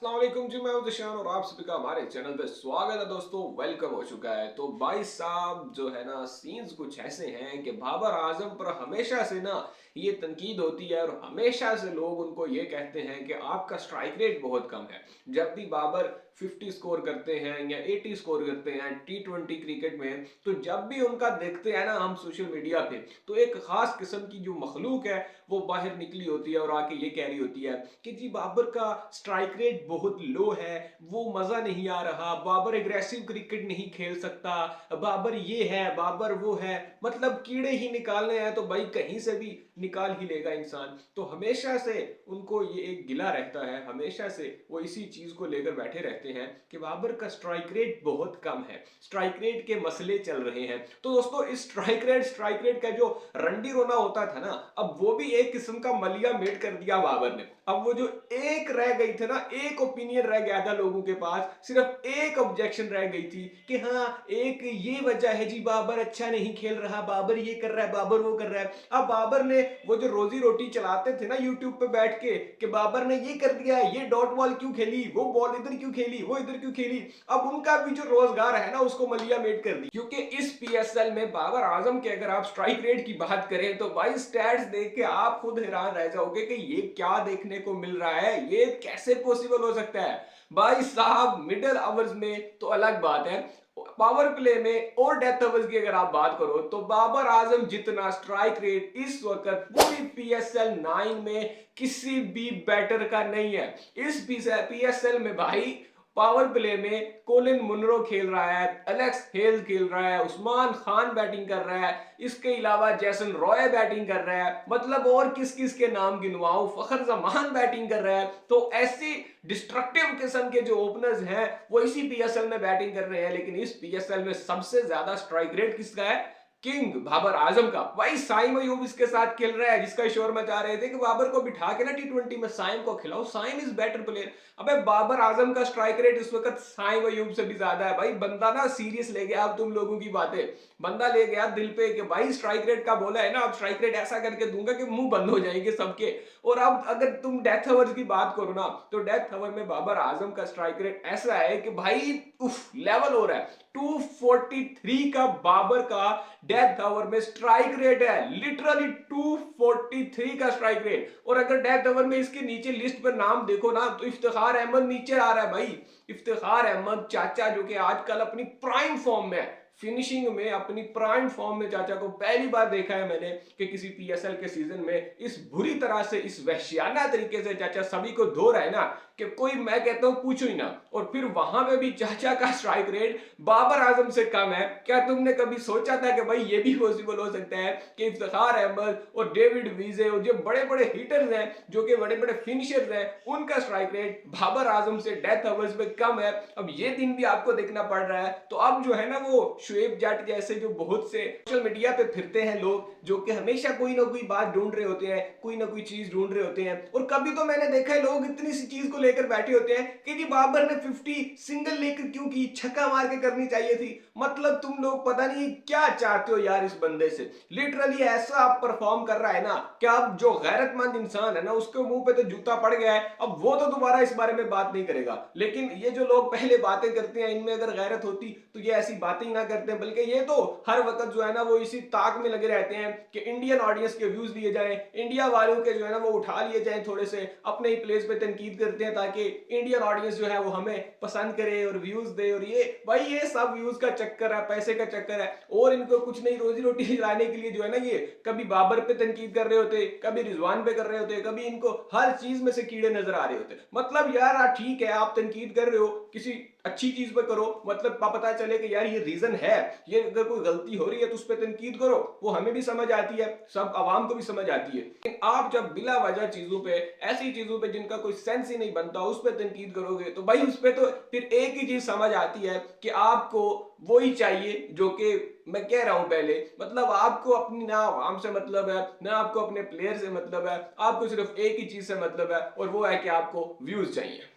अस्सलाम वालेकुम जी, मैं हूं दिशान और आप सभी का हमारे चैनल पे स्वागत है। दोस्तों वेलकम हो चुका है। तो भाई साहब जो है ना, सीन्स कुछ ऐसे हैं कि बाबर आजम पर हमेशा से ना ये तनकीद होती है और हमेशा से लोग उनको ये कहते हैं कि आपका स्ट्राइक रेट बहुत कम है। जब भी बाबर 50 स्कोर करते हैं या 80 स्कोर करते हैं T20 क्रिकेट में, तो जब भी उनका देखते हैं ना हम सोशल मीडिया पे, तो एक खास किस्म की जो मखलूक है वो बाहर निकली होती है और आके ये कह रही होती है कि जी बाबर का स्ट्राइक रेट बहुत लो है, वो मजा नहीं आ रहा, बाबर एग्रेसिव क्रिकेट नहीं खेल सकता, बाबर ये है, बाबर वो है। मतलब कीड़े ही निकालने हैं तो भाई कहीं से भी निकाल ही लेगा इंसान। तो हमेशा से उनको ये एक गिला रहता है, हमेशा से वो इसी चीज को लेकर बैठे रहते हैं कि बाबर का स्ट्राइक रेट बहुत कम है, स्ट्राइक रेट के मसले चल रहे हैं। तो दोस्तों इस स्ट्राइक रेट का जो रंडी रोना होता था ना, अब वो भी एक किस्म का मलिया मेट कर दिया बाबर ने। अब वो जो एक रह गई थी ना, एक ओपिनियन रह गया था लोगों के पास, सिर्फ एक ऑब्जेक्शन रह गई थी कि हाँ एक ये वजह है जी बाबर अच्छा नहीं खेल रहा, बाबर ये कर रहा है, बाबर वो कर रहा है। अब बाबर ने वो जो रोजी रोटी चलाते थे ना यूट्यूब पे बैठ के कि बाबर ने ये कर दिया, ये डॉट बॉल क्यों खेली, वो बॉल इधर क्यों खेली, वो इधर क्यों खेली, अब उनका भी जो रोजगार है ना उसको मलिया मेट कर दी। क्योंकि इस पीएसएल में बाबर आजम के अगर आप स्ट्राइक रेट की बात करें तो भाई स्टैट्स देख के आप खुद हैरान रह जाओगे कि ये क्या देखने को मिल रहा है, ये कैसे पॉसिबल हो सकता है। भाई साहब मिडिल ओवर्स में तो अलग बात है, पावर प्ले में और डेथ ओवर्स की अगर आप बात करो तो बाबर आजम जितना स्ट्राइक रेट इस वक्त पूरी पीएसएल 9 में किसी भी बैटर का नहीं है। इस पीएसएल में भाई पावर प्ले में कोलिन मुनरो खेल रहा है, एलेक्स हेल खेल रहा है, उस्मान खान बैटिंग कर रहा है, इसके अलावा जैसन रॉय बैटिंग कर रहा है, मतलब और किस किस के नाम गिनवाऊं, फखर जमान बैटिंग कर रहा है। तो ऐसी डिस्ट्रक्टिव किस्म के जो ओपनर्स हैं वो इसी पीएसएल में बैटिंग कर रहे हैं। लेकिन इस पीएसएल में सबसे ज्यादा स्ट्राइक रेट किसका है? किंग बाबर आजम का। भाई साइम अयूब इसके साथ खेल रहा है, जिसका शोर मचा रहे थे कि बाबर को बिठा के ना T20 में साइम को खिलाओ, साइम इज बेटर प्लेयर। अबे बाबर आजम का स्ट्राइक रेट इस वक्त साइम अयूब से भी ज्यादा है। भाई बंदा ना सीरियस ले गया अब तुम लोगों की बातें, बंदा ले गया दिल पे कि भाई स्ट्राइक रेट का बोला है ना, अब स्ट्राइक रेट ऐसा करके दूंगा कि मुंह बंद हो जाएंगे सबके। और अब अगर तुम डेथ ओवर्स की बात करो ना, तो डेथ ओवर में बाबर आजम का स्ट्राइक रेट ऐसा है कि भाई उफ लेवल हो रहा है। 243 का बाबर का डेथ ओवर में स्ट्राइक रेट है, लिटरली 243 का स्ट्राइक रेट। और अगर डेथ ओवर में इसके नीचे लिस्ट पर नाम देखो ना तो इफ्तिखार अहमद नीचे आ रहा है। भाई इफ्तिखार अहमद चाचा जो कि आजकल अपनी प्राइम फॉर्म में है, फिनिशिंग में अपनी प्राइम फॉर्म में चाचा को पहली बार देखा है मैंने कि किसी पीएसएल के सीजन में इस बुरी तरह से, इस वहशियाना तरीके से चाचा सभी को धो रहा है ना कि कोई, मैं कहता हूं पूछो ही ना। और फिर वहां पे भी चाचा का स्ट्राइक रेट बाबर आजम से कम है। क्या तुमने कभी सोचा था कि भाई ये भी पॉसिबल हो सकता है कि इफ्तिखार अहमद और डेविड वीजे और जो बड़े बड़े हिटर्स हैं, जो कि बड़े बड़े फिनिशर्स हैं, उनका स्ट्राइक रेट बाबर आजम से डेथ ओवर्स में कम है। अब ये दिन भी आपको देखना पड़ रहा है। तो अब जो है ना वो शुएब जट जैसे जो बहुत से सोशल मीडिया पे फिरते हैं लोग, जो कि हमेशा कोई ना कोई बात ढूंढ रहे होते हैं, कोई ना कोई चीज ढूंढ रहे होते हैं। और कभी तो मैंने देखा है लोग इतनी सी चीज को लेकर बैठे होते हैं कि जी बाबर ने 50 सिंगल लेकर क्यों की, छक्का मार के करनी चाहिए थी। मतलब तुम लोग पता नहीं क्या चाहते हो यार इस बंदे से। लिटरली ऐसा आप परफॉर्म कर रहा है ना कि अब जो गैरतमंद इंसान है ना उसके मुंह पे तो जूता पड़ गया है, अब वो तो दोबारा इस बारे में बात नहीं करेगा। लेकिन ये जो लोग पहले बातें करते हैं, इनमें अगर गैरत होती तो ये ऐसी बातें ही ना करते, बल्कि ये तो हर वक्त जो है ना वो इसी ताक में लगे रहते हैं कि इंडियन ऑडियंस के व्यूज लिए जाएं, इंडिया वालों के जो है ना वो उठा लिए जाएं, थोड़े से अपने ही प्लेस पे तनकीद करते हैं ताकि इंडियन ऑडियंस जो है वो हमें पसंद करे और व्यूज दे। और ये भाई ये सब व्यूज का चक्कर है, पैसे का चक्कर है, और इनको कुछ नहीं रोजी रोटी लाने के लिए जो है ना ये कभी बाबर पे तनकीद कर रहे होते, कभी रिजवान पे कर रहे होते, कभी इनको हर चीज में से कीड़े नजर आ रहे होते। मतलब यार ठीक है आप तनकीद कर रहे हो, किसी अच्छी चीज पे करो, मतलब पता चले कि यार ये रीजन है, ये अगर कोई गलती हो रही है तो उस पर तनकीद करो, वो हमें भी समझ आती है, सब आवाम को भी समझ आती है। लेकिन आप जब बिला वजह चीजों पे, ऐसी चीजों पे जिनका कोई सेंस ही नहीं बनता, उस पर तनकीद करोगे तो भाई उस पर तो फिर एक ही चीज समझ आती है कि आपको वही चाहिए जो कि मैं कह रहा हूं पहले, मतलब आपको अपनी ना आवाम से मतलब है, ना आपको अपने प्लेयर से मतलब है, आपको सिर्फ एक ही चीज से मतलब है और वो है कि आपको व्यूज चाहिए।